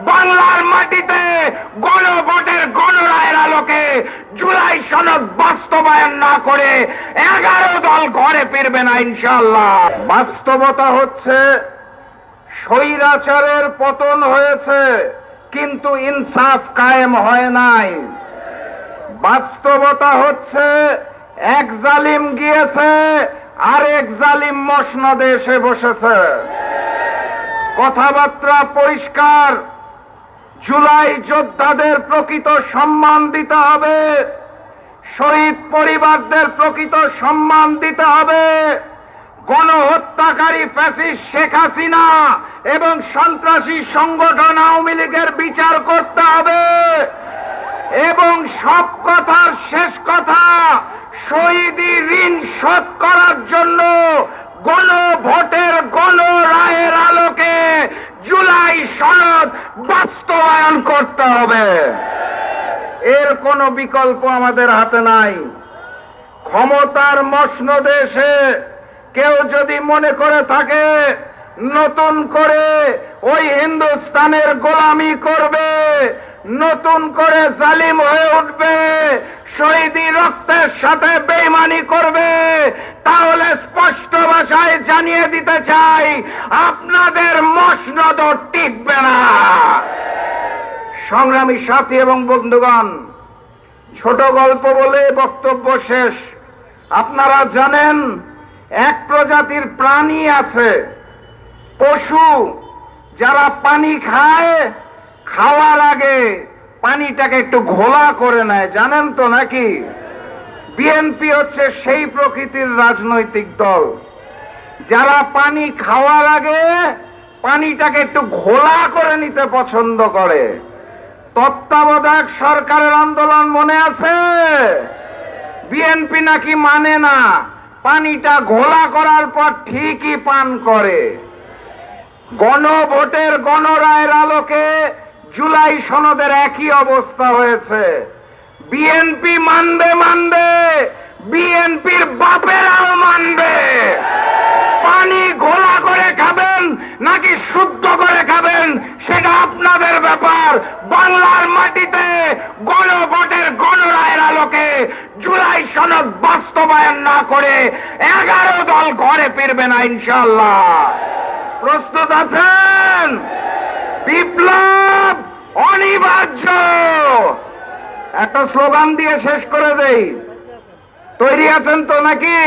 বাংলার মাটিতে গণভোটের গণরায়ের আলোকে জুলাই সনদ বাস্তবায়ন না করে 11 দল ঘরে ফিরবে না ইনশাআল্লাহ। বাস্তবতা হচ্ছে স্বৈরাচারের পতন হয়েছে, কিন্তু ইনসাফ কায়েম হয় নাই। বাস্তবতা হচ্ছে এক জালিম গিয়েছে, আরেক জালিম মসনদে এসে বসেছে। কথাবার্তা পরিষ্কার, জুলাই যোদ্ধাদের প্রকৃত সম্মান দিতে হবে, শহীদ পরিবারদের প্রকৃত সম্মান দিতে হবে, গণহত্যাকারী ফ্যাসিস্ট শেখ হাসিনা এবং সন্ত্রাসী সংগঠন আওয়ামী লীগের বিচার করতে হবে এবং সব কথার শেষ কথা, শহীদি ঋণ শোধ করার জন্য গণভোটের গণরায়ের আলোকে জুলাই সনদ বাস্তবায়ন করতে হবে। এর কোনো বিকল্প আমাদের হাতে নাই। ক্ষমতার মসনদে এসে কেউ যদি মনে করে থাকে নতুন করে ওই হিন্দুস্তানের গোলামি করবে, নতুন করে জালিম হয়ে উঠবে, শহীদি রক্তের সাথে বেঈমানি করবে, তাহলে স্পষ্ট ভাষায় জানিয়ে দিতে চাই, আপনাদের মসনদ টিকবে না। সংগ্রামী সাথী এবং বন্ধুগণ, ছোট গল্প বলে বক্তব্য শেষ। আপনারা জানেন এক প্রজাতির প্রাণী আছে, পশু, যারা পানি খায়, খাওয়ার আগে পানিটাকে একটু ঘোলা করে নেয়, জানেন তো নাকি? বিএনপি হচ্ছে সেই প্রকৃতির রাজনৈতিক দল যারা পানি খাওয়ার আগে পানিটাকে একটু ঘোলা করে নিতে পছন্দ করে। তত্ত্বাবধায়ক সরকারের আন্দোলন মনে আছে? বিএনপি নাকি মানে না, পানিটা ঘোলা করার পর ঠিকই পান করে। গণভোটের গণরায়ের আলোকে জুলাই সনদের একই অবস্থা হয়েছে। বিএনপি মানবে, বিএনপির বাপেরাও মানবে। পানি ঘোলা করে খাবেন নাকি শুদ্ধ করে খাবেন সেটা আপনাদের ব্যাপার। বাংলার মাটিতে গণভোটের গণরায়ের আলোকে জুলাই সনদ বাস্তবায়ন না করে 11 দল ঘরে ফিরবে না ইনশাআল্লাহ। প্রস্তুত আছেন? বিপ্লব অনিবার্য। একটা স্লোগান দিয়ে শেষ করে দেই, তৈরি আছেন তো নাকি?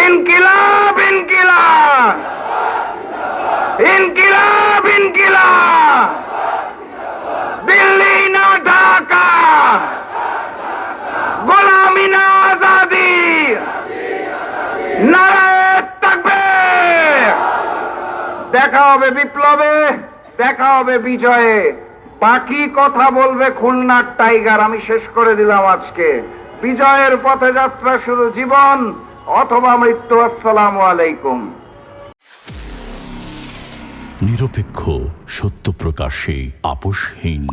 ইনকিলাব ইনকিলাব, ইনকিলাব ইনকিলাব, দিল্লি না ঢাকা, গোলামি না আজাদি, নারায়ে তাকবীর। দেখা হবে বিপ্লবে, দেখা হবে বিজয়ে। বাকি কথা বলবে খুলনার টাইগার। আমি শেষ করে দিলাম আজকে। বিজয়ের পথে যাত্রা শুরু, জীবন অথবা মৃত্যু। আসসালামু আলাইকুম। নিরপেক্ষ, সত্য প্রকাশে আপোষহীন।